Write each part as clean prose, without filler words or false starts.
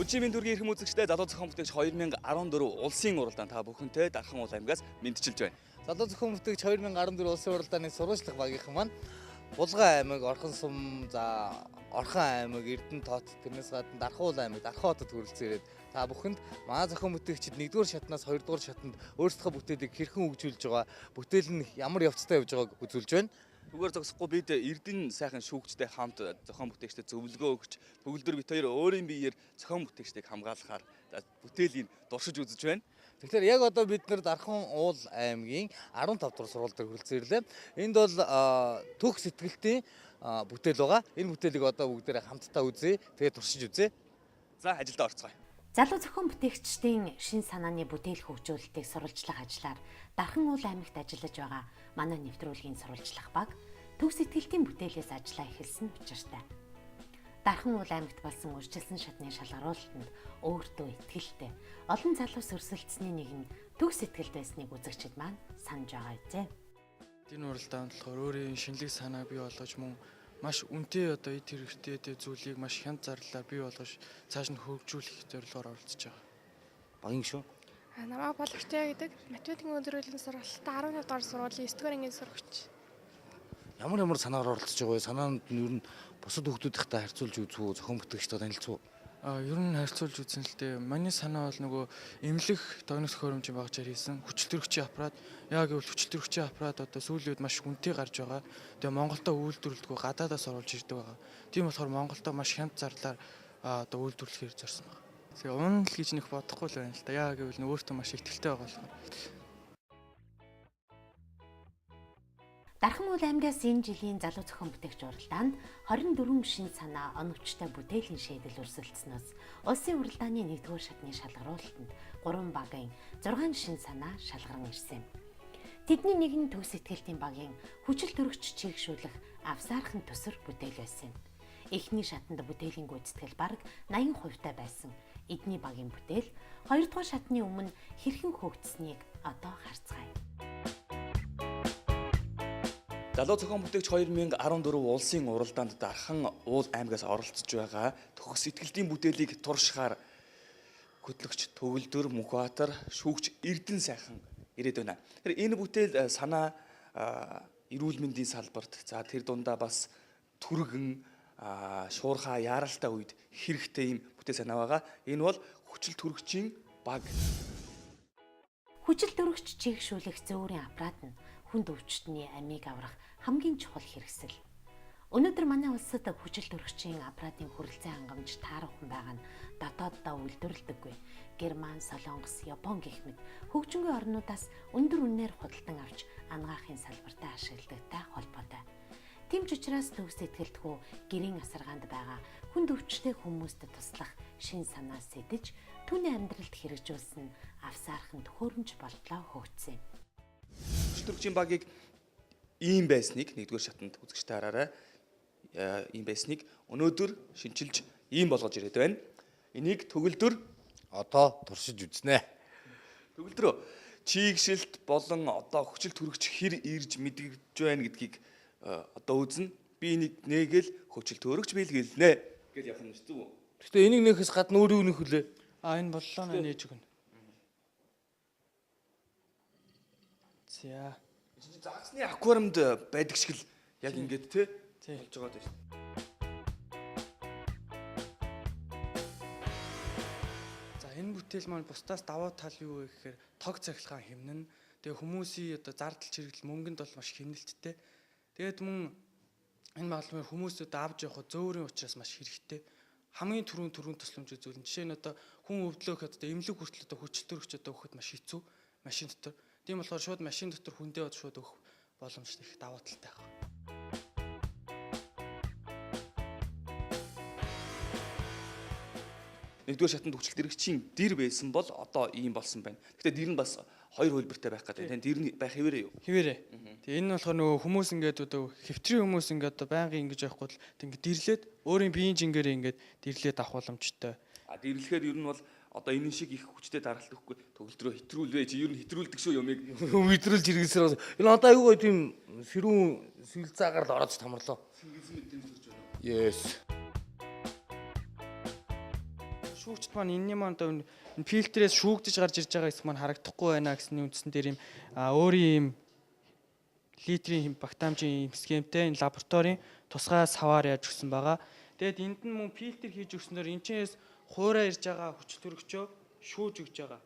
Бүжийн дүргийн эрхэм үзэгчдээ залуу зохион бүтээгч 2014 улсын уралдаан та бүхэнтэй Дархан уул аймгаас мэдчилж байна. Залуу зохион бүтээгч 2014 улсын уралдааны сурвалжлах багийнхан маань Булган аймаг, Орхон сум, Орхон аймаг, Эрдэнэ тоот, тэрнээс гадна Дархан уул аймаг, Дархан хотод хүрэлцэн ирээд та бүхэнд манай зохион бүтээгчид 1-р шатнаас 2-р шатанд өөрсдийнхөө бүтээлийг хэрхэн хөгжүүлж байгаа, бүтээл нь ямар явцтай явж байгааг үзүүлж байна. Түгээр зогсохгүй бид Эрдэнэ сайхан шүүгчтэй хамт зохион бүтээгчдэд зөвлөгөө өгч төгөлдөр бит хоёр өөрийн биеэр зохион бүтээгчдийг хамгаалахаар бүтээлийн дуршиж үзэж байна. Тэгэхээр яг одоо бид нар Дархан уул аймгийн 15 дугаар сургууль дээр хүрэлцэн ирлээ. Энд бол түүх сэтгэлтийн бүтээл байгаа. Энэ бүтээлийг одоо бүгдээрээ хамтдаа үзье. Тэгээд туршиж үзье. За ажилдаа орцгоё. Залуу зохион бүтээгчдийн шин санааны бүтээл хөгжүүлэлтийг сурвалжлах ажлаар Дархан уул аймагт ажиллаж байгаа манай нэвтрүүлгийн сурвалжлах баг төв сэтгэлтийн бүтээлээс ажиллаа эхэлсэн учиртай. Дархан уул аймагт болсон үржилсэн шатны шалгаруулалтанд өөртөө итгэлтэй олон залуус өрсөлдсөний нэг нь төв сэтгэлд байсныг үзэгчид маань санаж байгаа үзье. Энэ уралдаанд болохоор өөрийн шинэлэг санаа бий болгож мөн маш үнэтэй одоо эд хэрэгтэй зүйлийг маш хямд зарлалаар бий болгож цааш нь хөгжүүлэх зорилгоор оролцож байгаа. Багийн шүү. Намайг Болгочтой гэдэг математикийн өндөрлөлийн сургалтад 11 дугаар сургуулийн 9-р ангийн сурагч. Ямар санаагаар оролцож байгаа вэ? Санаанд нь ер нь бусад хүмүүстэй харьцуулж үзэх үү, зохион бүтээгчтэй танилцах уу? Ер нь харьцуулж үзсэн л дээ. Манай санаа бол нөгөө эмнэлэх тогноос хөрөмжийн багжаар хийсэн хүчил төрөгчийн аппарат. Яг гэвэл хүчил төрөгчийн аппарат одоо сүүлийн үед маш хүнтэй гарч байгаа. Тэгээ Монголдо үйлдвэрлэдэггүй гадаадаас оруулж ирдэг байгаа. Тийм болохоор Монголдо маш хямд зарлаар одоо үйлдвэрлэхээр зорьсон байна. Тэгээ унал гэж нэх бодохгүй л байна л да. Яг гэвэл өөртөө маш ихтэлтэй байгаа болохоор. Дархан уул аймгаас энэ жилийн залуу зохион бүтээгч уралдаанд 24 шин санаа оновчтой бүтээлийн шийдэл өрсөлдсөнөөс улсын уралдааны 1-р шатны шалгаруулалтанд 3 багийн 6 шин санаа шалгаран ирсэн. Тэдний нэг нь төв сэтгэлтийн багийн хүчил төрөгч чигшүүлэх авсаархан төсөр бүтээл байсан. Эхний шатанд бүтээлийн гүйцэтгэл бараг 80% байсан. Эдний багийн бүтээл 2-р шатны өмнө хэрхэн хөгжсөнийг одоо харцгаая. Залуу зохион бүтээгч 2014 улсын уралдаанд Дархан уул аймгаас оролцож байгаа төгс сэтгэлтийн бүтээлийг туршихаар хөтлөгч Төгөлдөр, Мөнхбаатар, шүүгч Эрдэнэ сайхан ирээд байна. Тэгэхээр энэ бүтээл санаа эрүүл мэндийн салбарт тэр дундаа бас түргэн шуурхаа яаралтай үед хэрэгтэй юм бүтээл санаа байгаа. Энэ бол хүчил төрөгчийн баг. Хүчил төрөгч чигшүүлэх зөөврийн аппарат нь хүнд өвчтний амийг аврах хамгийн чухал хэрэгсэл. Өнөөдөр манай улсад хүчил төрөгчийн аппаратын хүрэлцэн хангамж таарахын байгаа нь дотооддоо үйлдвэрлэдэггүй. Герман, Солонгос, Япон гэх мэт хөгжингүй орнуудаас өндөр үнээр худалдан авч ангаахын салбартаа ашигладагтай холбоотой. Тийм ч учраас төв сэтгэлтгүү гэрийн асаргаанд байгаа хүнд өвчтэй хүмүүст туслах шин санаа сэтэж түүний амьдралд хэрэгжүүлсэн авсаархан төхөөрөмж болтлоо хөгжсөн. Хүчил төрөгчийн багийг ийм байсныг 1-р шатанд үзэгчтэй хараарай. Ийм байсныг өнөөдөр шинчилж ийм болгож ирээд байна. Энийг Төгөлдөр Одоо туршиж үзнэ. Төгөлдрөө чигшилт болон одоо хүчил төрөгч хэр ирж мэдгэж байна гэдгийг одоо үзнэ. Би энийг нээгэл хүчил төрөгч биелгэлнэ гэж явах нь зүг үү? Гэхдээ энийг нөхөс гадна өөрөө нөх үлээ. Энэ боллоо нээж өгнө. За. Загасны аквариумд байдаг шиг л яг ингэж те болж байгаа даа шүү. За энэ бүтээл маань бусдаас даваа тал юу вэ гэхээр тог цахилгаан хэмнэн. Тэгээ хүмүүсийн одоо зардал чирэгдэл мөнгөнд бол маш хэмнэлттэй. Тэгээд мөн энэ магадлал хүмүүсүүд авч явах зөөврийн учраас маш хэрэгтэй. Хамгийн түрүүн тусламж үзүүлнэ. Жишээ нь одоо хүн өвдлөөхөд одоо эмнэлэг хүртэл одоо хүчил төрөгч одоо өгөхөд маш хэцүү машин дотор. Тийм болохоор шууд машин дотор хүндээ бод шууд өгөх боломжтой их даваа талтай байна. 1-р шатанд хүчил төрөгчийн дэр байсан бол одоо ийм болсон байна. Гэхдээ дэр нь бас 2 хөлбөртэй байх гэдэг. Тань дэр нь байх хэвээрээ юу? Хэвээрээ. Тэгээ энэ нь болохоор нөгөө хүмүүс ингээд одоо хэвтрийн хүмүүс ингээд одоо байнгын ингэж явахгүй л ингээд дэрлээд өөрийн биеийн жингээр ингээд дэрлээд авах боломжтой. Дэрлэхээр ер нь бол одоо энэ шиг их хүчтэй даргалт өгөхгүй Төгөлдрөө хэтрүүлвэ чи ер нь хэтрүүлдэг шүү юмыг Мэдрүүлж иргэсээр энэ одоо айгүй гоё тийм сэрүүн сэлцаагаар л ороод тамарлоо. сэргэлсэн мэт тэмцэж байна. Yes. шүүгчд маань энэний маань одоо энэ фильтрээс шүүгдэж гарч ирж байгаа хэсэг маань харагдахгүй байна гэсэн үндсэн дээр юм өөрийн юм литрийн багтаамжийн схемтэй энэ лабораторийн тусгай саваар яаж өгсөн байгаа. Тэгээд энд нь мөн фильтр хийж өгснөөр энэ чинээс хуурай ирж байгаа хүчил төрөгчөө шүүж өгч байгаа.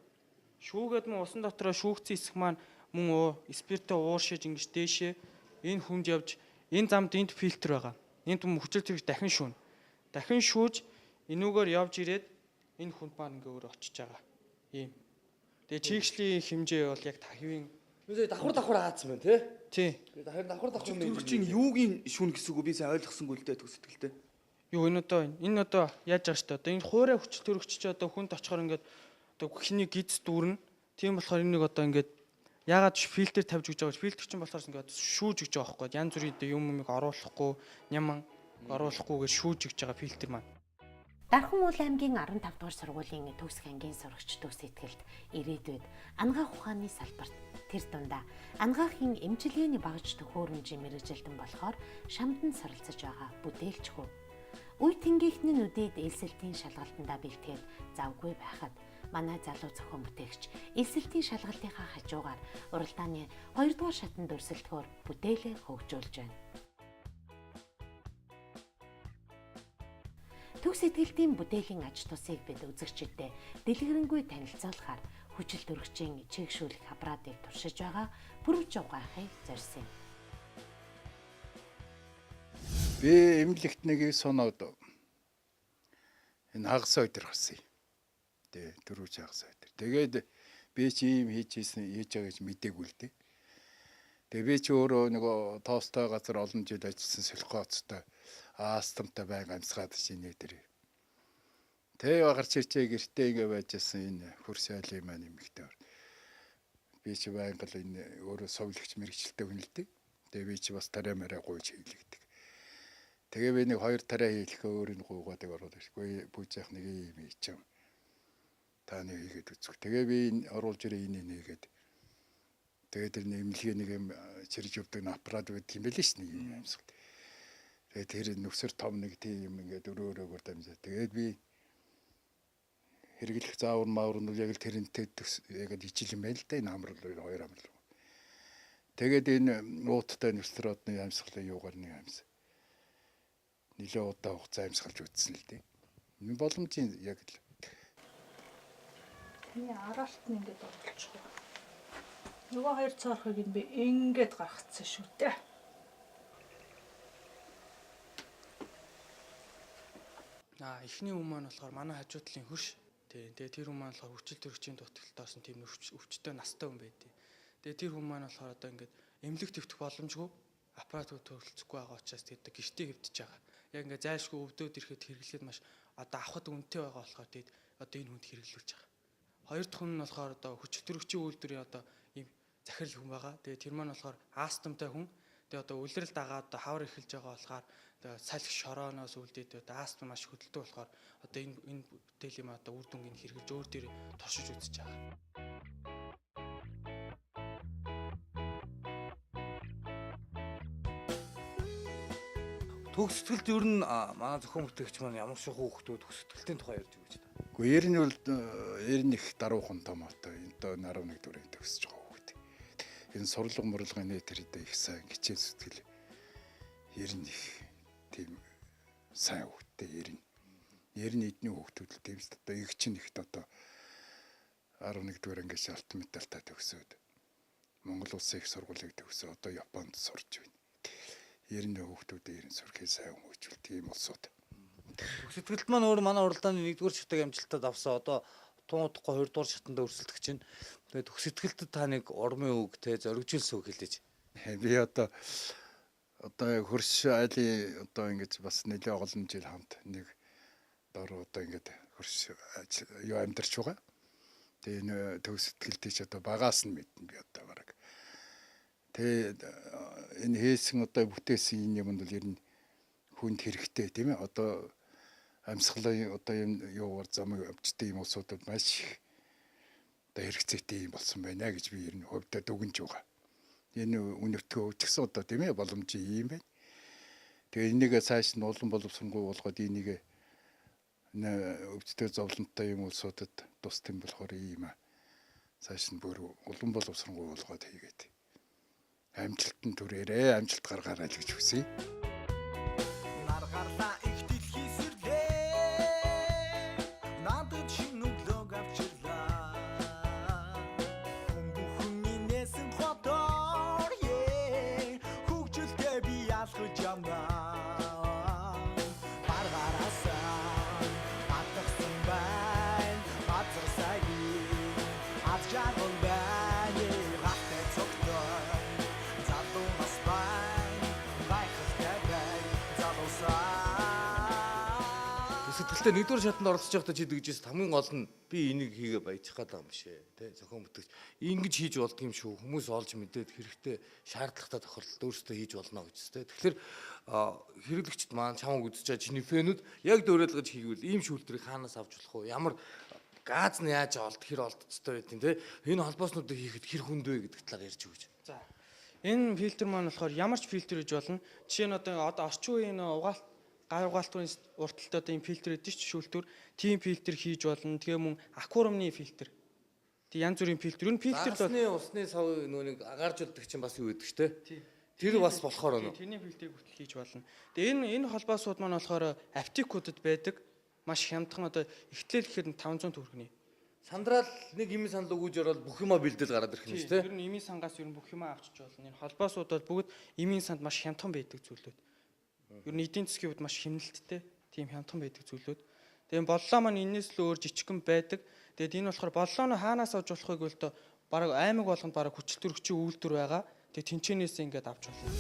Шүүгээд мөн усан дотроо шүүгдсэн хэсэг маань мөн спиртээ ууршиж ингэж дээшээ энэ хүнд явж энэ замд энд фильтр байгаа. Энд мөн хүчил төрөгч дахин шүүнэ. Дахин шүүж энүүгээр явж ирээд энэ хүнд маань ингээ өөр очиж байгаа. Ийм. Тэгээ чийгшлийн хэмжээ бол яг тавийн Үгүй давхар хаацсан байна тий. тий. Харин давхар төрөгчийн юугийн шүүн гэсэн үг би сайн ойлгосонгүй л дээ төсөлтөлтэй. Юу энэ одоо яаж байгаа шүү дээ. Одоо энэ хуурай хүчил төрөгч чи одоо хүнд очихоор ингээд одоо хиний гиз дүүрнэ. Тийм болохоор энийг одоо ингээд ягаад фильтр тавьж өгч байгаа фильтр чинь болохоор ингээд шүүж өгч байгаа байхгүй. Янз бүрийн юмыг оруулахгүй, няман оруулахгүйгээр шүүж өгч байгаа фильтр маань. Дархан уул аймгийн 15 дугаар сургуулийн төгсөх ангийн сурагч төс этгэлд ирээдүйд ангаах ухааны салбарт тэр дундаа ангаахын эмчилгээний багаж төхөөрөмжийн мэрэгжилтэн болохоор шамдан суралцж байгаа бүтээлчгүй. Үе тэнгийнхний нүдэд элсэлтийн шалгалтандаа бэлтгээд завгүй байхад манай залуу зохион бүтээгч элсэлтийн шалгалтынхаа хажуугаар уралдааны 2 дугаар шатанд өрсөлдөхөөр бүтээлээ хөгжүүлж байна. Төгс этгэлтийн бүтээлийн аж тусыг бид үзэгчдэд дэлгэрэнгүй танилцуулахаар хүчил төрөгчийн чигшүүлэх аппаратыг туршиж байгаа бүрвж угаахыг зорьсон юм. Би эмнэлэгтнийг соноод энэ хагас өдөр гарсан. Тэ дөрвж хагас өдөр. Тэгээд би чи юм хийж байгаа гэж мэдээгүй л дээ. Тэгээ би чи өөрөө нөгөө тоостой газар олон жил ажилласан солихгооцтой астамтай байга амьсгаад шинэ дээр. Тэ гарч ирчээ гэртээ ингээ байжсэн энэ хөрс айлын маань эмэгтэй. Би чи байнга л энэ өөрөө совлогч мэрэгчлээ хүн л дээ. Тэгээ би чи бас тарай мараа гуйж хийлэгдэг. Тэгээ би нэг 2 тарай хийлэхээ өөрийн гуйгаадаг ороод ирэхгүй бүжээх нэг юм хийчихв. Та нэг хийгээд үзэх. Тэгээ би оруулж ирээ энэ нэгээд. Тэгээд тэр нэмлэгээ нэг юм чирж өгдөг аппарат гэдэг юм байл ш нь юм амьсгал. Тэгээд тэр нүсэр том нэг тийм ингээд өрөөгөр дамжаа. Тэгээд би хэрэглэх заавар маавар нь яг л тэрнтэй яг л ижил юм байл да энэ хамрал хоёр хамрал. Тэгээд энэ ууттай нүсродны амьсгалын юугаар нэг амьс. Нилээ удаа хугацаа амьсгалж үзсэн л дээ. Энэ боломжийн яг л. Миний араалт нь ингээд оруулчих. Нөгөө хоёр цаорхыг нь би ингээд гаргацсан шүү дээ. Эхний хүн маань болохоор манай хажуу талын хөрш. Тэгээ тэр хүн маань болохоор хүчил төрөгчийн дутагталтаас нь тийм өвчтөй настай хүн байдیں۔ Тэгээ тэр хүн маань болохоор одоо ингээд эмнэлэг твэх боломжгүй аппаратууд төрөлцөхгүй байгаа учраас тэгээд гэртээ хэвдэж байгаа. Яг ингээд зайлшгүй өвдөд ирэхэд хэрэглэхэд маш одоо авахд үнэтэй байгаа болохоор тэгээд одоо энэ хүнд хэрэглүүлж байгаа. Хоёр дахь хүн нь болохоор одоо хүчил төрөгчийн үйлдвэрийн одоо ийм захирал хүн байгаа. Тэгээ тэр маань болохоор астмтай хүн. Тэгээ одоо үлрэл дагаад одоо хавар эхэлж байгаа болохоор салхи шорооноос үлдээд одоо астм маш хөдөлдөг болохоор одоо энэ бүтээлийн одоо үр дүнгийн хэрэгжилж өөр дээр туршиж үзэж байгаа. Төгс сэтгэлд ер нь манай зохион бүтээгч маань ямар шиг хүүхдүүд төгс сэтгэлтийн тухай ярьж өгч байна. Гэхдээ ер нь бол ер нь их даруухан томоотой одоо 11 дүрийн төгсөж байгаа хүүхд. Энэ сурлага мурлагын нэтэрдээ их сайн хичээл сэтгэл ер нь их тийм сайн хүүхдтэй ер нь эдний хүүхдүүд л тийм ч одоо их чинь ихт одоо 11 дүр ангиж алтан медальтай төгсөөд Монгол улсын их сургуулийг төгсөө одоо Японд сурж байна. Ер нь хүүхдүүдээ ер нь сурахыг сайн хүмүүжүүлдэг ийм улсууд. Сэтгэлд маань өөр манай уралдааны 1-р шатыг амжилтад авсан. Одоо туутахгүй 2-р шатанд өрсөлдөх чинь. Тэгээд сэтгэлдэд та нэг урмын үг те зоригжүүлсэн үг хэлээж. Би одоо хөрш айлын одоо ингэж бас нэлээ олон жил хамт нэг дор одоо ингэж хөрш юу амьдарч байгаа. Тэгээ энэ төгс сэтгэлдээ ч одоо багаас нь мэднэ би одоо бараг. Тэгээ энэ хийсэн одоо бүтээсэн энэ юмд бол ер нь хүнд хэрэгтэй тийм ээ. Одоо амьсгалын одоо юм юугаар замыг авчтай юм улсуудад маш их одоо хэрэгцээтэй юм болсон байна гэж би ер нь хувьдаа дүгнэж байгаа. Энэ үнэвтгөө өчгсөн одоо тийм ээ боломж юм байна. Тэгээ энийгээ цааш нь улан боловсронгуй болгоод энийг өвчтөе зовлонтой юм улсуудад тусдсан болохоор ийм цааш нь бүр улам боловсронгуй болгоод хийгээд амжилтанд түрээрээ амжилт гаргаарай л гэж хүсье. Сэтгэлдээ нэгдүгээр шатанд оролцож байхдаа чи дэгжээс хамгийн гол нь би энийг хийгээ баяжих гэдэг юм бишээ тий зохион бүтээгч ингэж хийж болдго юм шүү хүмүүс олж мэдээд хэрэгтэй шаардлагатай тохиолдолд өөрсдөө хийж болно гэж тий тэгэхээр хэрэглэгчд маань чамайг үзэж байгаа чиний фэнүүд яг дөөрөлгөж хийвэл ийм шүүлтвэрийг хаанаас авч болох вэ ямар газ нь яаж олд хэр олдцтой байдیں۔ Тий энэ холбооснуудыг хийхэд хэр хүнд вэ гэдэг талаар ярьж өгч. За энэ фильтр маань болохоор ямар ч фильтр гэж болно. Жишээ нь одоо орчин үеийн гар угаалтын урталт одоо ийм фильтр гэдэг чинь шүүлтвэр тийм фильтр хийж болно. Тэгээ мөн аквариумны фильтр. Тэг янз бүрийн фильтр. Энэ фильтр бол усны сав нүунийг агааржуулдаг чинь бас юу гэдэг ч тэр бас болохоор нөө. Тэрний фильтрийг хүртэл хийж болно. Тэгээ энэ холбоосууд маань болохоор аптекуудад байдаг. Маш хямдхан одоо ихтлэл гэхэд 500 төгрөгийн. Сандрал нэг имийн санал өгөөж ороод бүх юмаа бэлдэл гараад ирэх юм шүү дээ. Тэр нь имийн сангаас ер нь бүх юмаа авчиж болно. Энэ холбоосууд бол бүгд имийн санд маш хямдхан байдаг зүйлүүд. Ер нь эдийн засгийн хувьд маш хэмнэлттэй тийм хямдхан байдаг зүйлүүд. Тэгээ боллоо маань энэс л өөр жижигхэн байдаг. Тэгээд энэ болохоор боллооно хаанаас авч болохыг бол тоо бараг аймаг болгонд бараг хүчил төрөгчийн үйлдвэр байгаа. Тэгээд тэнцэнээс ингээд авч болно.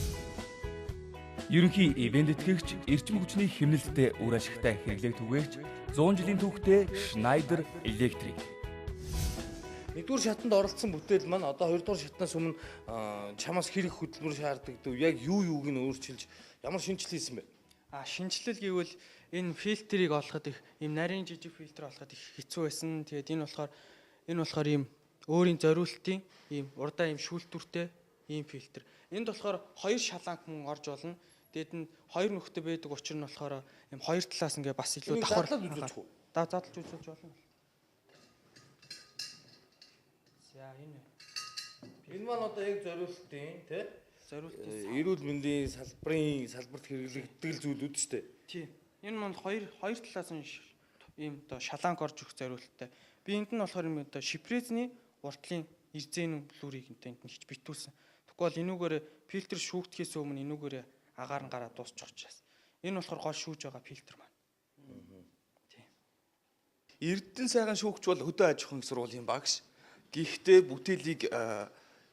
Ерөнхий ивент тэтгэгч эрчим хүчний хэмнэлттэй үр ашигтай хэрэглээг түгээгч 100 жилийн түүхтэй Schneider Electric. Нэгдүгээр шатанд оролцсон бүтээл маань одоо хоёрдугаар шатнаас өмнө чамаас хэрэг хөдөлмөр шаарддаг яг юуг нь өөрчилж ямар шинжилгээ хийсэн бэ? Шинжилэл гэвэл энэ фильтрийг олоход их ийм нарийн жижиг фильтр олоход их хэцүү байсан. Тэгээд энэ болохоор ийм өөрийн зориултын ийм урдаа ийм шүүлтвэртэй ийм фильтр. Энд болохоор хоёр шаланг мөн орж болно. Тэгэд нь хоёр нөхдөд байдаг учраас нь болохоор ийм хоёр талаас ингээ бас илүү давхар задлж үзүүлж болно. За энэ маань одоо яг зориултын тий эрүүл мэндийн салбарт хэрэглэгддэг зүйлүүд шүү дээ. Тийм. Энэ маань хоёр талаас нь ийм одоо шаланг орж ирэх зориулттай. Би энд нь болохоор юм одоо шипрезний уртлын эрзэн флюрийг энд нь хийж битүүлсэн. Тэгвэл энүүгээр фильтр шүүгдэхээс өмнө энүүгээр агаар нь гараад дуусчих учраас. Энэ болохоор гол шүүж байгаа фильтр маань. Тийм. Эрдэнэ сайхан шүүгч бол хөдөө аж ахуйн сургуулийн багш. Гэхдээ бүтээлийг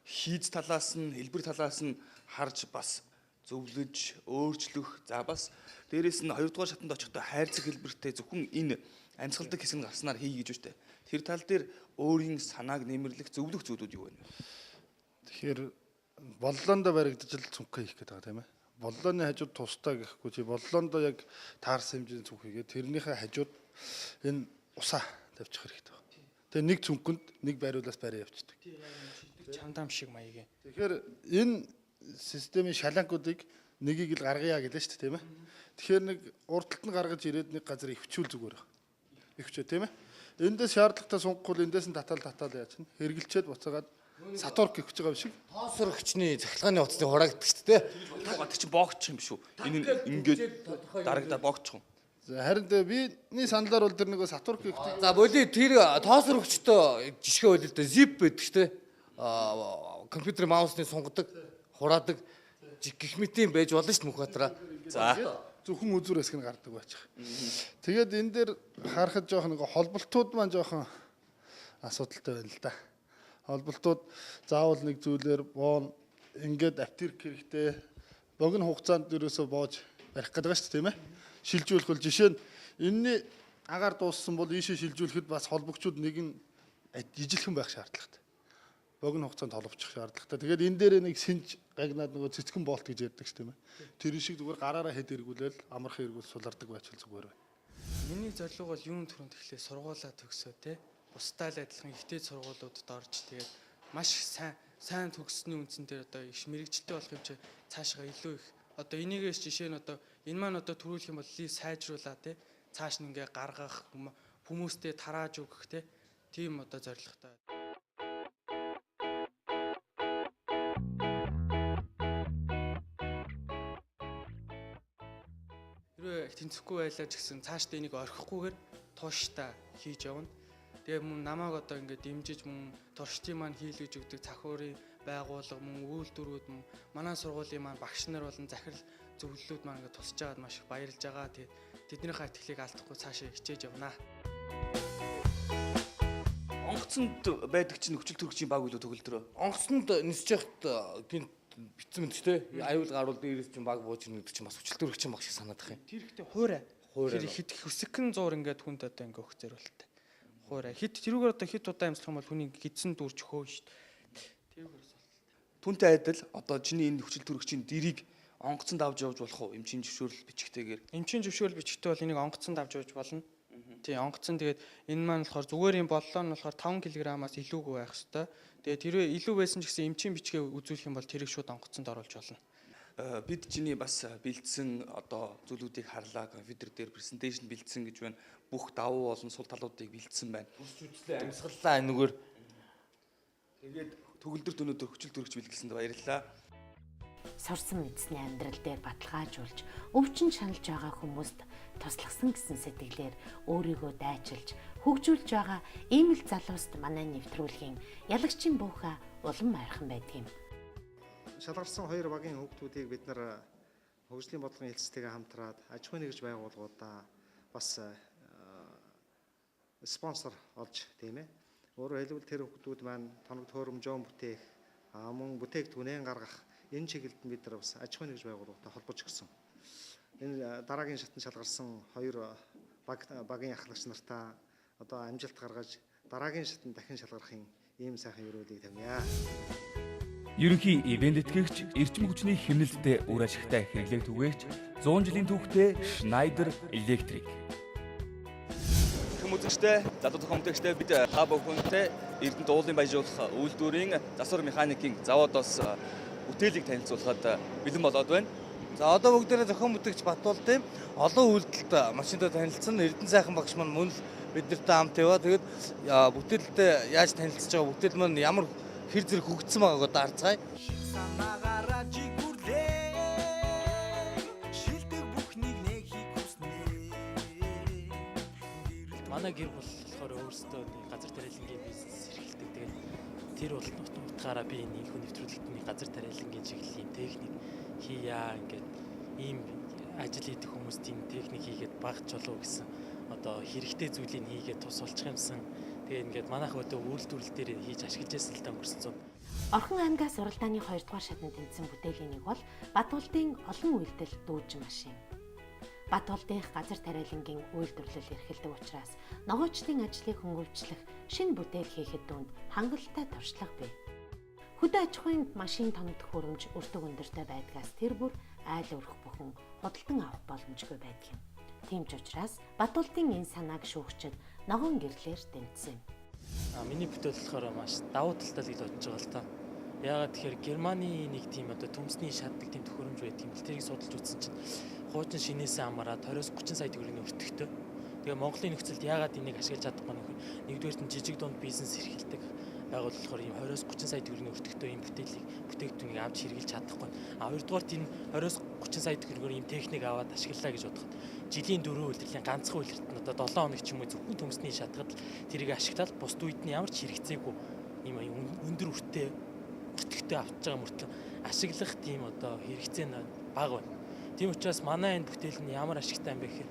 хийц талаас нь, хэлбэр талаас нь харж бас зөвлөж, өөрчлөх. За бас дээрэс нь 2 дугаар шатанд очихдоо хайрцаг хэлбэртэй зөвхөн энэ амьсгалдаг хэсэг нь гарснаар хий гэж байна. Тэр тал дээр өөрийн санааг нэмэрлэх зөвлөх зүйлүүд юу вэ? Тэгэхээр боллоондоо баригдаж л цүнхээ хийх гэдэг байгаа тийм ээ. Боллооны хажууд тусдаа гэхгүй чи боллоондоо яг таарсан хэмжээний цүнх хийгээд тэрнийхээ хажууд энэ усаа тавьчих хэрэгтэй байна. Тэгээ нэг цүнхэнд нэг байруулаас барай явчихдаг. Чамдаам шиг маягийн. Тэгэхээр энэ системийн шалангуудыг нэгийг л гаргая гэлээ шүү дээ тийм ээ. Тэгэхээр нэг урдталт нь гаргаж ирээд нэг газар өвчүүл зүгээр байна. Өвчөө тийм ээ. Эндээс шаардлагатай сунгахгүй эндээс нь татаал яаж чинь хэргэлчээд буцаагаад сатурк гихэж байгаа юм шиг. Тоосрогчны захилгааны утасны хураагддаг шүү дээ. Гад чи боогдчих юм шүү. Энэ ингээд дарагдаа боогдчих юм. За харин биний саналаар бол тэр нэг сатурк гихдэг. За боли тэр тоосрогчтой жишгээ байл л да zip байдаг шүү дээ. Компьютер маусны сунгадаг, хураадаг гих мэтийн байж болно шүү дээ Мөнхбаатараа. За зөвхөн үзүр хэсэг нь гардаг байж. Тэгээд энэ дээр харахад жоохон нэг холболтууд маань жоохон асуудалтай байна л да. Холболтууд заавал нэг зүйлээр боон ингээд аптирк хэрэгтэй богино хугацаанд дөрөөсөө боож барих гэдэг байна шүү дээ тийм ээ. Шилжүүлэх бол жишээ нь энэний агаар дууссан бол ийшээ шилжүүлэхэд бас холбогчууд нэг нь ижилхэн байх шаардлагатай. Богино хугацаанд холбочих шаардлагатай. Тэгээд энэ дээр нэг синж гагнаад нөгөө цэцгэн болт гэж ярьдаг шүү дээ. Тэр шиг зүгээр гараараа хэд эргүүлээл амархан эргүүл сулардаг байчвал зүгээр байна. Миний зорилго бол юунд төрөнд тэгэхээр сургуулаа төгсөө те. Бусдаа л адилхан ихтэй сургуулиудад орж тэгээд маш сайн төгссөний үндсэн дээр одоо их мэрэгчлээ болох юм чи цаашгаа илүү их одоо энийгээс жишээ нь одоо энэ маань одоо төрүүлэх юм бол сайжруулаа те. цааш нь ингээ гаргах хүмүүстэй тарааж өгөх тийм одоо зорилготой. Хэрвээ тэнцэхгүй байлаа ч гэсэн цаашдаа энийг орхихгүйгээр тууштай хийж явна. Тэгээ мөн намайг одоо ингээд дэмжиж мөн туршдын маань хийлгэж өгдөг цахиурын байгууллага мөн үйлдвэрүүд мөн манай сургуулийн маань багш нар болон захирал зөвлөлүүд маань ингээд тусаж байгаад маш их баярлж байгаа. Тэгээ тэднийхээ итгэлийг алдахгүй цаашаа хичээж явнаа. Онгоцонд байдаг чинь хүчил төрөгчийн баг үлээ төгөлдрөө. Онгоцонд нисэж яхад гинт битсэн мэт ч те аюул гаруул дээрээс чинь баг бууж ирнэ гэдэг чинь бас хүчил төрөгчийн баг шиг санагдах юм. Тэр ихтэй хуурай. Тэр хит хүсэгэн зур ингээд хүнд одоо ингээд өгөх зориулттай. Хуурай. Хит тэрүүгээр одоо хит удаа амьслах юм бол хүний гидсэн дүрж хөө шүү дээ. Тэрүүгээрс бол. Түүнтэй адил одоо чиний энэ хүчил төрөгчийн дэрийг онгоцонд авч явж болох уу? Эмчийн зөвшөөрөл бичгтэйгээр. Эмчийн зөвшөөрөл бичгтэй бол энийг онгоцонд авч явж болно. Тийм онгоцон тэгээд энэ маань болохоор зүгээр юм боллоо нь болохоор 5 кг-аас илүүгүй байх хэвээр. Тэгээд тэрвээ илүү байсан ч гэсэн эмчийн бичгээ үзүүлэх юм бол тэрийг шууд онгоцонд оруулж болно. Бид чиний бас бэлдсэн одоо зүйлүүдийг харлаа, компьютер дээр презентацийн бэлдсэн гэж байна. Бүх давуу болон сул талуудыг бэлдсэн байна. Үсч үзлээ амьсгаллаа энэгээр. Тэгээд төгөлдөрт өнөөдөр хүчил төрөгч бэлгэлсэнд баярлалаа. Сурсан мэдсний амьдрал дээр баталгаажуулж, өвчин шаналж байгаа хүмүүст туслахсан гэсэн сэтгэлээр өөрийгөө дайчилж, хөгжүүлж байгаа ийм л залууст манай нэвтрүүлгийн ялагчийн буухаа улам ойрхон байдгийм. Шалгарсан 2 багийн хүүхдүүдийг бид нар хөгжлийн бодлогын хэлцтэйгээ хамтраад аж ахуйн нэгж байгууллагуудаа бас спонсор олж тийм ээ. Өөрөөр хэлбэл тэр хүүхдүүд маань тоног төхөөрөмжөө бүтээх, мөн бүтээгдэхүүнээ гаргах энэ чиглэлд бид нар бас аж ахуйн нэгж байгууллагатай холбож өгсөн. Энэ дараагийн шатанд шалгарсан 2 багийн ахлагч нартаа одоо амжилт гаргаж дараагийн шатанд дахин шалгарахын ийм сайхан өрөөлийг тавья. Ерөнхий ивент тэтгэгч эрчим хүчний хэмнэлттэй үр ашигтай хэрэглээг түгээгч 100 жилийн түүхтэй Schneider Electric. Хүмүүжтэй, залуу зохион бүтээгчтэй бид та бүхэнтэй Эрдэнэт уулын баяжуулах үйлдвэрийн засвар механикийн заводоос бүтээлийг танилцуулахад бэлэн болоод байна. За одоо бүгдээрээ зохион бүтээгч Батуулдын олон үйлдэлд машинтай танилцсан Эрдэнэ сайхан багш маань мөн л биднэртэй хамт яваа. Тэгээд бүтээлдээ яаж танилцж байгаа, бүтээл маань ямар хэр зэрэг хөгжсөн байгааг одоо харцгаая. Манай гэр бүл болохоор өөрсдөө газар тариалангийн бизнес эрхэлдэг. Тэгээд тэр бол утгаараа би энэ хүн нэвтрүүлэгтний газар тариалангийн чиглэлийн техник хийя ингээд ийм ажил хийдэг хүмүүст ийм техник хийгээд багч болов гэсэн одоо хэрэгтэй зүйлийг хийгээд тус болчих юмсан. Тэгээд ингээд манайх одоо үйлдвэрлэл дээр хийж ашиглаж байсан л та өнгөрсөн. Орхон аймгаас уралдааны 2 дугаар шатанд тэнцсэн бүтээлийн нэг бол Батуулдын олон үйлдэл дүүж машин. Батуулдынх газар тариалангийн үйлдвэрлэл эрхэлдэг учраас ногоочдын ажлыг хөнгөвчлөх шинэ бүтээл хийхэд дүнд хангалттай туршлага бий. Хөдөө аж ахуйн машин тоног төхөөрөмж өртөг өндөртэй байдгаас тэр бүр айл өрөх бүхэн худалдан авах боломжгүй байдаг юм. Тийм ч учраас Батуулдын энэ санааг шүүгчид ногоон гэрлээр дэмжсэн. Миний бүтээл болохоор маш давуу талтай л гэж бодож байгаа л та. Яагаад тэгэхээр Германы нэг тийм одоо төмсний шатдаг тийм төхөөрөмж байдаг юм л тэрийг судалж үзсэн чинь хуучин шинээсээ хамаараад 20-30 сая төгрөгийн өртөгтэй. Тэгээ Монголын нөхцөлд яагаад энийг ашиглаж чадахгүй нөхөр нэгдүгээр нь жижиг дунд бизнес эрхэлдэг байгууллага болохоор ийм 20-30 сая төгрөгийн өртөгтэй ийм бүтээгдэхүүнийг авч хэрэгжилж чадахгүй. Хоёрдугаарт энэ 20-30 сая төгрөгөөр ийм техник аваад ашиглалаа гэж бодоход жилийн 4 үйлдвэрлэлийн ганцхан үйлдвэрт нь одоо 7 хоног ч юм уу зөвхөн төмсний шатгад тэрийг ашиглаад бусд үед нь ямар ч хэрэгцээгүй ийм өндөр үртэй өртөгтэй авч байгаа мөртлөө ашиглах тийм одоо хэрэгцээ нь бага байна. Тийм учраас манай энэ бүтээл нь ямар ашигтай юм бэ гэхээр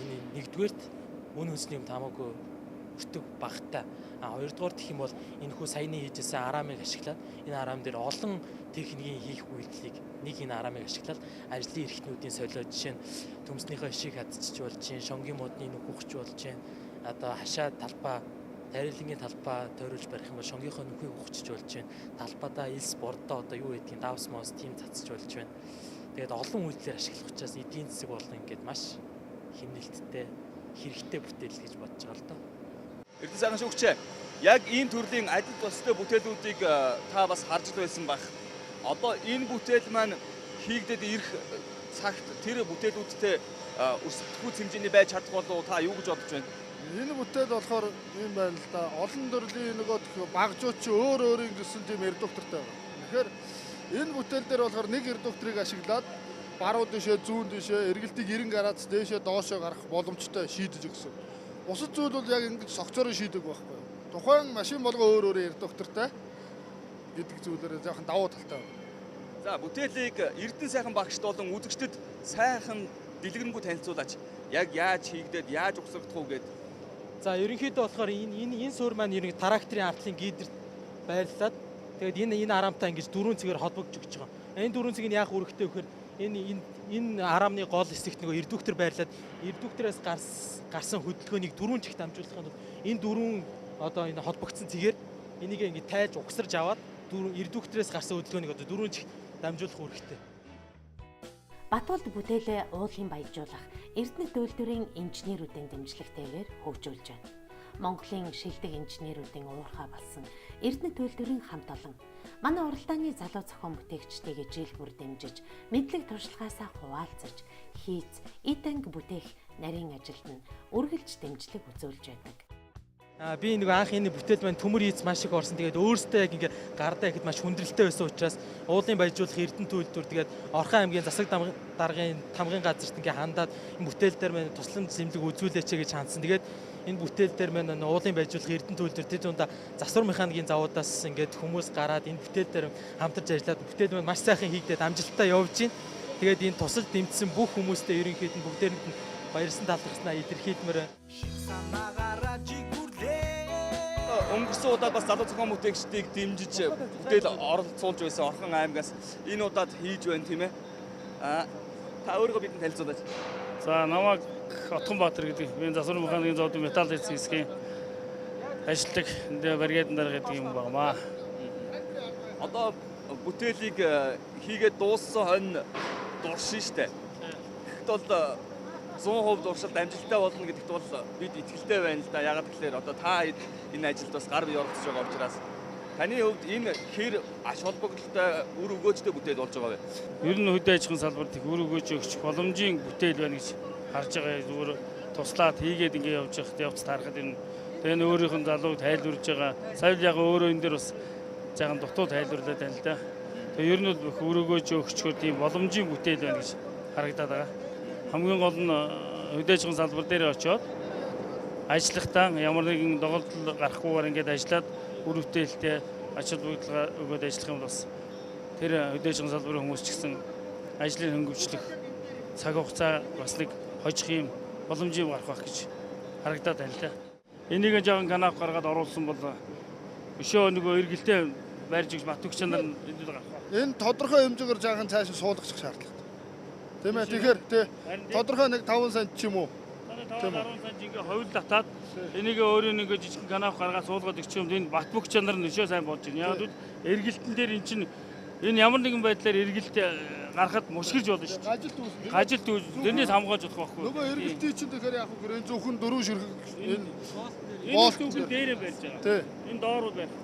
энэ нэгдүгээрт үн үнсний юм тамаагүй өртөг багтай. Хоёрдугаар гэх юм бол энэ хүү саяны хийжсэн арамыг ашиглаад энэ арам дээр олон техникийн хийх үйлдэлийг нэг энэ арамыг ашиглаад ажлын эрхтнүүдийн солиод жишээ нь төмснийхөө ишийг хадчиж болж чинь шонгийн модны нүх ухч болж чинь одоо хашаа талбай тариалангийн талбай тойруулж барих юм бол шонгийнхоо нүхийг ухчиж болж чинь талбайдаа элс бордоо одоо юу гэдгийг давс мос тийм цацж болж байна. Тэгээд олон үйлдэлээр ашиглах учраас эдийн засаг болон ингээд маш хэмнэлттэй хэрэгтэй бүтээл гэж бодож байгаа л доо. Эрдэнэ сайхан шүүгчээ. Яг энэ төрлийн ажил тустай бүтээлүүдийг та бас харж байсан байх. Одоо энэ бүтээл маань хийгдээд ирэх цагт тэр бүтээлүүдтэй өрсөлдөхгүй хэмжээний байж чадах болов та юу гэж бодож байна? Энэ бүтээл болохоор юм байна л да. Олон төрлийн нөгөө багжууд чи өөр өөрийн гэсэн тийм редуктортай байна. Тэгэхээр энэ бүтээл дээр болохоор нэг редукторыг ашиглаад баруун дэшээ, зүүн дэшээ, эргэлтийг 90 градус дээшээ доошоо гарах боломжтой шийдэж өгсөн. Бусад зүйл бол яг ингэж цогцоор шийдэг байхгүй. Тухайн машин болгоо өөр өөр редуктортай гэдэг зүйлээр жоохон давуу талтай байна. За бүтээлийг Эрдэнэ сайхан багшд болон үзэгчдэд сайхан дэлгэрэнгүй танилцуулаач. Яг яаж хийгдээд яаж угсагдах уу гэд. За ерөнхийдөө болохоор энэ суурь маань ерөнхийдөө тракторын ардлын гидэрт байрлаад тэгээд энэ арамтаа ингэж дөрвөн цэгээр холбогдож өгч байгаа. Энэ дөрвөн цэг нь яг үүрэгтэй вэхээр энэ арамны гол хэсэгт нөгөө редуктор байрлаад редуктороос гарсан хөдөлгөөнийг дөрвөн чигт дамжуулахын тулд энэ дөрвөн одоо энэ холбогдсон цэгээр энийг ингэ тайлж угсарж аваад редуктороос гарсан хөдөлгөөнийг одоо дөрвөн чигт дамжуулах үүрэгтэй. Батуулд бүтээлээ уулын баяжуулах Эрдэнэ төлөвлөрийн инженерүүдийн дэмжлэгтэйгээр хөгжүүлж байна. Монголын шилдэг инженерүүдийн уурхай болсон Эрдэнэ төлөвлөрийн хамт олон манай уралдааны залуу зохион бүтээгчдийг жил бүр дэмжиж, мэдлэг туршлагаасаа хуваалцаж, хийц, эд анги бүтээх нарийн ажилд нь үргэлж дэмжлэг үзүүлж байдаг. Би нэг анх энэ бүтээл маань төмөр хийц маш их орсон. Тэгээд өөрөөсөө яг ингээ гардаа ихэд маш хүндрэлтэй байсан учраас уулын баяжуулах Эрдэнэ төлөвлөр тэгээд Орхон аймгийн засаг даргын тамгын газарт ингээ хандаад энэ бүтээл дээр маань тусламж зэмлэг үзүүлээч гэж хандсан. Тэгээд энэ бүтээл дээр маань уулын баяжуулах Эрдэнэ төлөвлөр тэд ундаа засвар механикийн завуудаас ингээд хүмүүс гараад энэ бүтээл дээр хамтарч ажиллаад бүтээл маань маш сайхан хийгдээд амжилттай явж байна. Тэгээд энэ тусал дэмжсэн бүх хүмүүстээ ерөнхийдөө бүгдээрэнд нь баярсан талархснаа илэрхийлмээр байна. Өнгөрсөн удаад бас залуу зохион бүтээгчдийг дэмжиж бүтээл оролцуулж байсан Орхон аймгаас энэ удаад хийж байна тийм ээ. Та өөрийгөө бидэнд танилцуулаач. За намайг Отгонбаатар гэдэг. Би засвар механикийн заводын металл хэсгийн ажилтдаг. Энд баригадын дарга гэдэг юм байна. Одоо бүтээлийг хийгээд дууссан хонь дуршин штэ. Тэгэхэд бол 100% дуршилт амжилттай болно гэдэгт бол бид итгэлтэй байна л да. Ягаад гэвэл одоо та энэ ажилд бас гар бие оролцож байгаа учраас таны хувьд энэ хэр аш холбогдолтой үр өгөөжтэй бүтээл болж байгаа вэ? Ер нь хөдөө аж ахуйн салбарт их үр өгөөж өгч боломжийн бүтээл байна гэж харж байгаа. Зүгээр туслаад хийгээд ингэ явж явц таарахад энэ тэгээ өөрийнх нь залууг тайлбарж байгаа. Сая яг өөрөө энэ дээр бас жаахан дутуу тайлбарлаад байна л да. Тэгээ ер нь бол их үр өгөөж өгчгөө тийм боломжийн бүтээл байна гэж харагдаад байгаа. Хамгийн гол нь хөдөө аж ахуйн салбар дээр очиод ажиллахдаа ямар нэгэн доголдол гарахгүйгээр ингээд ажиллаад үр бүтээлтэй ач холбогдол өгөөд ажиллах юм бол бас тэр хөдөө аж ахуйн салбарын хүмүүс ч гэсэн ажлыг хөнгөвчлөх цаг хугацаа бас нэг хожих юм боломжийн гарах байх гэж харагдаад байна л да. Энийг жоохон канав гаргаад оруулсан бол өшөө нөгөө эргэлтэй байрж өгч Батүгч нар энд гарах. Энэ тодорхой хэмжээгээр жаахан цаашаа суулгачих шаардлагатай. Тийм ээ. Тэгэхээр тодорхой нэг 5 см ч юм уу. 10 см ингээ ховл татаад энийг өөрөө нэг жижиг канав гаргаад суулгаад өгч юм. Энэ Батүгч нар нь өшөө сайн болж байна. Яг л эргэлтэн дээр эн чинь энэ ямар нэгэн байдлаар эргэлт гарахад мушгилж болно шүү дээ. Гажилт үүс. Тэрнээс хамгаалж болох байхгүй. Нөгөө эргэлтийн чинь тэгэхээр яг үгүй энэ зөвхөн дөрөв ширхэг энэ боолтын дээрээ барьж байгаа. Энэ доор байна.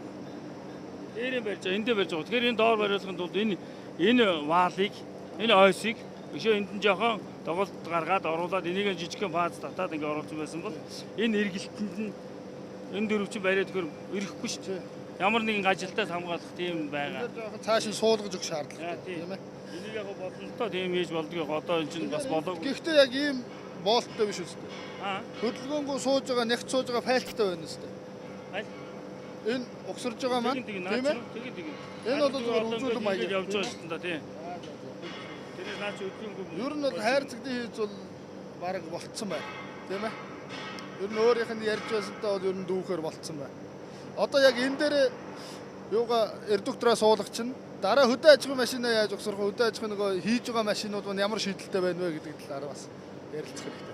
Дээрээ барьж байгаа. Эндээ барьж байгаа. Тэгэхээр энэ доор бариулахын тулд энэ ваалыг, энэ ойсыг өшөө энд нь жоохон доголд гаргаад оруулаад энийг жижигхэн фаз татаад ингээ оруулсан байсан бол энэ эргэлтэнд нь энэ дөрвчин бариад тэгэхээр ирэхгүй шүү дээ. Ямар нэгэн ажилтаас хамгаалах тийм байгаа. Цааш нь суулгаж өгөх шаардлагатай тийм ээ. Энийг яг боломжтой тийм хийж болдгоо одоо энэ чинь бас болоогүй. Гэхдээ яг ийм боолттой биш үстэй. Хөдөлгөөнгөө сууж байгаа, нэгт сууж байгаа файлттай байна үстэй. Энэ угсарж байгаа маань тийм ээ. Энэ бол зөвхөн үзүүлэн маяг явж байгаа шүү дээ тийм. Тэрээс наач өдлөнгөө. Ер нь бол хайр цэгний хийж бол баг болцсон байна. Тийм ээ. Ер нь өөрийнх нь ярьж байсантай бол ер нь дүүхээр болцсон байна. Одоо яг энэ дээр юугаа редуктороо суулгах чинь дараа хөдөө аж ахуйн машинаа яаж угсрах вэ? Хөдөө аж ахуйн нөгөө хийж байгаа машинууд нь ямар шийдэлтэй байна вэ гэдэг талаар бас ярилцах хэрэгтэй.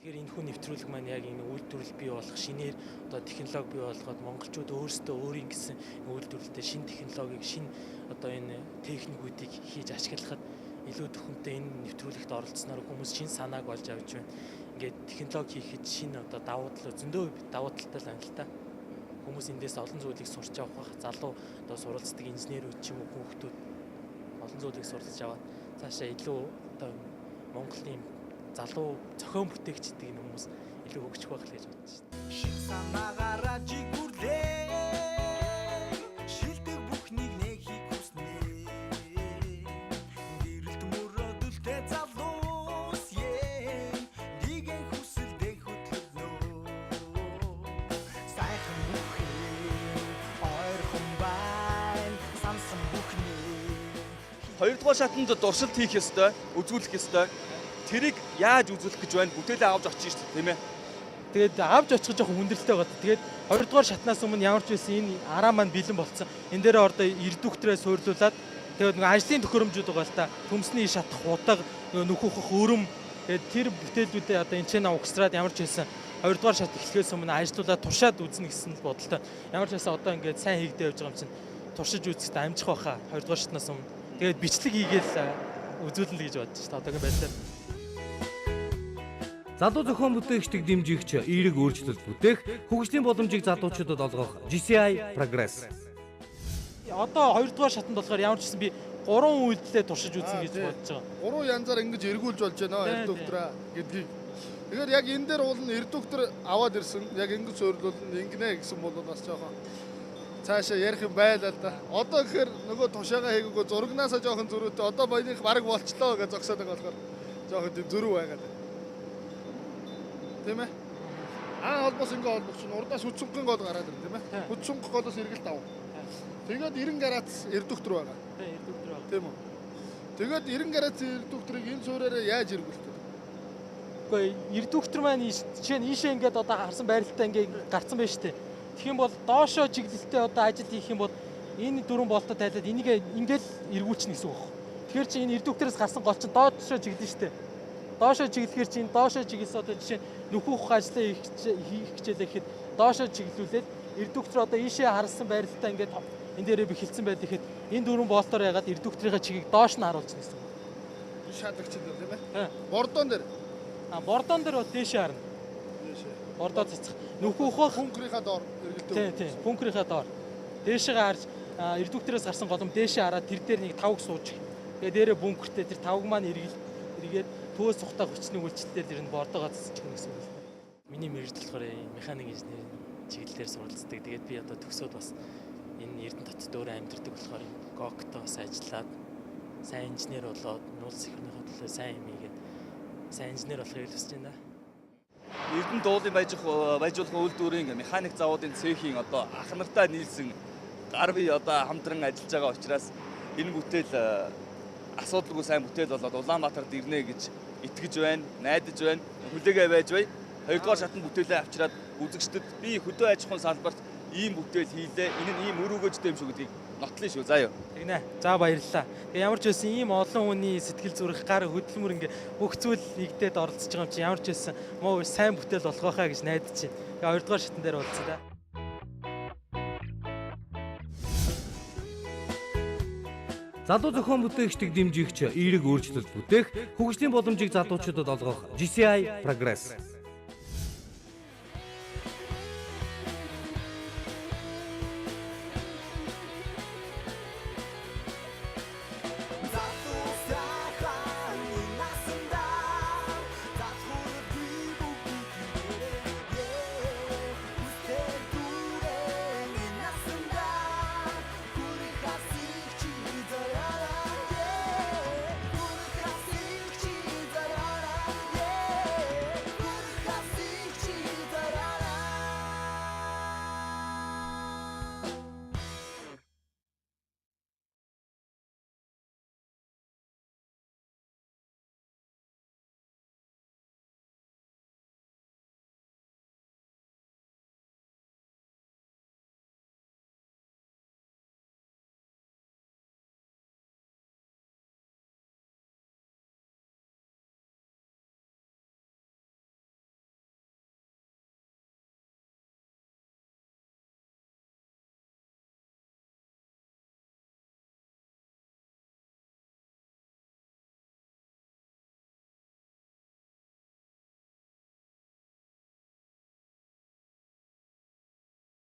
Тэгэхээр энэ хүн нэвтрүүлэг маань яг энэ үйлдвэрлэл бий болох шинээр одоо технологи бий болгоод монголчууд өөрсдөө өөрийн гэсэн үйлдвэрлэлтэй шинэ технологиг шинэ одоо энэ техникүүдийг хийж ашиглахад илүү төхөмтэй энэ нэвтрүүлэгт оролцсноор хүмүүс шинэ санааг олж авч байна. Ингээд технологи хийхэд шинэ одоо давуу тал зөндөө давуу талтай л байна л та. Хүмүүс эндээс олон зүйлийг сурч авах бах. Залуу одоо суралцдаг инженерүүд ч юм уу хүүхдүүд олон зүйлийг суралцж аваад цаашаа илүү одоо Монголын залуу зохион бүтээгч гэдэг нь хүмүүс илүү хөгжих байх л гэж бодож байна. Шин санаагаар жигүрлээ шилдэг бүхнийг нэхийг хүснэ гэрэлт мөрөдөлтэй залуус нэгэн хүсэлдээ хөтлөлнө сайхан бүхий ойрхон байн сансан бүхний Хоёрдугаар шатанд дуршилт хийх ёстой, үзүүлэх ёстой. Тэрийг яаж үзүүлэх гэж байна? Бүтээлээ авч очиж шүү дээ, тийм ээ. Тэгээд авч очих жоохон хүндрэлтэй байгаа. Тэгээд 2 дугаар шатнаас өмнө ямар ч байсан энэ араа маань бэлэн болцсон. Энэ дээр ордоо эрдүгтрээ суйрлуулад тэгээд нөгөө ажлын төхөөрөмжүүд байгаа л та. Төмсний шатах удаг, нөхөх өрөм тэгээд тэр бүтээлүүдээ одоо энэ ч угсраад ямар ч байсан 2 дугаар шат эхлэхээс өмнө ажилуулаад туршаад үзнэ гэсэн л бодолтой. Ямар ч байсан одоо ингээд сайн хийгдээ явж байгаа юм чинь туршиж үзэхэд амжих байхаа 2 дугаар шатнаас өмнө. Тэгээд бичлэг хийгээл үзүүлнэ гэж бодож шүү дээ. Одоогийн байдлаар. Залуу зохион бүтээгчдийг дэмжигч эерэг өөрчлөлт бүтээх, хөгжлийн боломжийг залуучуудад олгох GCI Progress. Одоо 2 дугаар шатанд болохоор ямар ч гэсэн би 3 үйлдэлээ туршиж үзнэ гэж бодож байгаа. 3 янзаар ингэж эргүүлж болж байна эрдүгтраа гэдгийг. Тэгэхээр яг энэ дээр уул нь эрдүгтэр аваад ирсэн. Яг ингэж суйрлуулна ингэнэ гэсэн бол бас жоохон цаашаа ярих юм байлаа л да. Одоо гэхээр нөгөө тушаага хийгээгүй зурагнаасаа жоохон зөрүүтэй. Одоо баяных бараг болчлоо гэж зогсоод байгаа болохоор жоохон тийм зөрүү байгаад байна. Тийм ээ. Холбоос ингээ холбох чинь урдаас хүчсүнхэн гол гараад ирнэ тийм ээ. Хүчсүнх голоос эргэлт ав. Тэгээд 90 градус эрдүгтэр байгаа. Тийм эрдүгтэр байгаа. Тийм үү. Тэгээд 90 градус эрдүгтрийг энэ суураараа яаж эргүүлдэг? Үгүй эрдүгтэр маань жишээ нь ийшээ ингээд одоо харсан байралтаа ингээд гарцсан байж тээ. Тэгэх юм бол доошоо чиглэлтэй одоо ажил хийх юм бол энэ дөрвөн болтоо тайлаад энийг ингээд эргүүлчихнэ гэсэн үг. Тэгэхээр чи энэ эрдүгтрээс гарсан гол чинь доошоо чиглэн штэ. Доошоо чиглэхээр чинь доошоо чиглэсэн одоо жишээ нөхөх ажлаа хийх хичээлээ гэхэд доошоо чиглүүлээд эрдүгтэр одоо ийшээ харсан байралтаа ингээд энэ дээрээ би хилцсэн байд гэхэд энэ дөрвөн болтоор ягаад эрдүгтрийн чигийг доош нь харуулчихна гэсэн үг. Шаалагч юм тийм ээ. Бордон дээр. Бордон дээр бол дээшээ харна. Дээшээ. Бордоо цэцэх. Нөхөх пүнкрийнхаа доор эргэлдээ. Тийм, пүнкрийнхаа доор. Дээшээгээ харж эрдүгтрээс гарсан голом дээшээ хараад тэр дээр нэг тавг сууж. Тэгээ дээрээ бункертэй тэр тавг маань эргээд төөс цухтаа хүчний үйлчлэлээр тэр нь бордоогоо цэцчих гэсэн үг. Миний мэргэжил болохоор механик инженерийн чиглэлээр суралцдаг. Тэгээд би одоо төгсөөд бас энэ Эрдэнэ хотод өөрөө амьдардаг болохоор ГОК-то бас ажиллаад сайн инженер болоод нуулс ихрийнхээ төлөө сайн юм ийгээд сайн инженер болохыг хүсэж байна. Эрдэнэ дуулын баяжуулах үйлдвэрийн механик заводын цехийн одоо ах нартай нийлсэн гар бие одоо хамтран ажиллаж байгаа учраас энэ бүтээл асуудалгүй сайн бүтээл болоод Улаанбаатарт ирнэ гэж итгэж байна, найдаж байна, хүлээгээ байж бай. 2 дугаар шатнд бүтээлээ авчираад үзэгчдэд би хөдөө аж ахуйн салбарт ийм бүтээл хийлээ. Энэ нь ийм үр өгөөжтэй юм шүү гэдгийг нотлоно шүү. Заа юу. Тэгнэ. За баярлалаа. Тэгээ ямар ч байсан ийм олон хүний сэтгэл зүрэх гар хөдөлмөр ингээ бүх зүйл нэгдээд оролцож байгаа юм чи ямар ч байсан муу сайн бүтээл болох байхаа гэж найдаж байна. Тэгээ 2 дугаар шатн дээр уулзъя да. Залуу зохион бүтээгчдийг дэмжигч эерэг өөрчлөлт бүтээх, хөгжлийн боломжийг залуучуудад олгох GCI Progress.